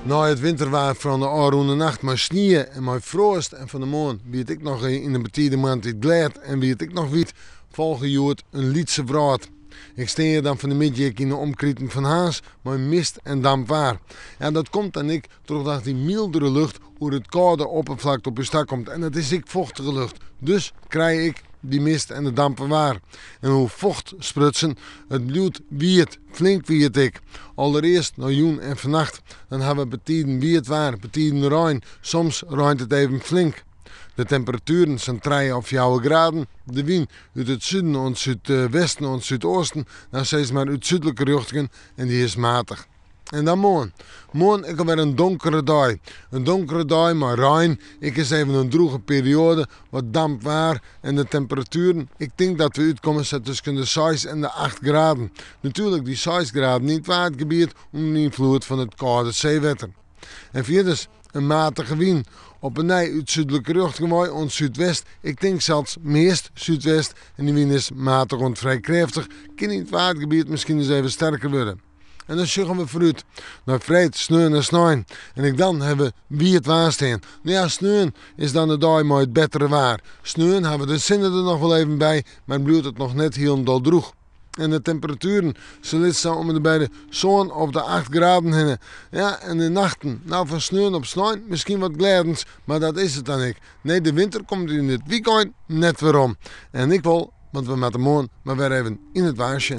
Na het winterwaar van de aanroende nacht met sneeuw en met frost en van de maan wie ik nog in de betierde maand het glad en wie ik nog weet volgejoerd een Lietse vraat. Ik sta hier dan van de middag in de omkriting van Haas, maar mist en dampwaar. Ja, dat komt dan ik doordat die mildere lucht over het koude oppervlak op je stak komt. En dat is ik vochtige lucht. Dus krijg ik die mist en de dampen waar. En hoe vocht sprutsen, het bloed wiet, flink wiet ik. Allereerst naar joen en vannacht, dan hebben we betiden wiet waar, betiden rein. Soms ruint het even flink. De temperaturen zijn 3 of 4 graden. De wind uit het zuiden en zuidwesten en zuidoosten, dan steeds maar uit zuidelijke richtingen en die is matig. En dan morgen. Morgen is weer een donkere dag. Een donkere dag, maar rein. Ik is even een droge periode, wat damp waar en de temperaturen. Ik denk dat we uitkomen tussen de 6 en de 8 graden. Natuurlijk die 6 graden niet waar het gebied onder de invloed van het koude zeewater. En vierdens een matige wind. Op een nij uit zuidelijke richting en zuidwest. Ik denk zelfs meest zuidwest. En die wind is matig en vrij krachtig. Kan in het watergebied misschien eens even sterker worden. En dan zeggen we vooruit naar vreed, sneeuw en sneeuw. En ik dan hebben we wie het waar staan. Nou ja, sneeuw is dan de dag maar het betere waar. Sneeuw hebben we de zinnen er nog wel even bij, maar bloedt het nog net heel droeg. En de temperaturen zullen staan om de beide zo'n of de 8 graden heen. Ja, en de nachten, nou van sneeuw op sneeuw, misschien wat gladens, maar dat is het dan niet. Nee, de winter komt in dit weekend net weer om. En ik wil, want we met de morgen maar weer even in het waarsje.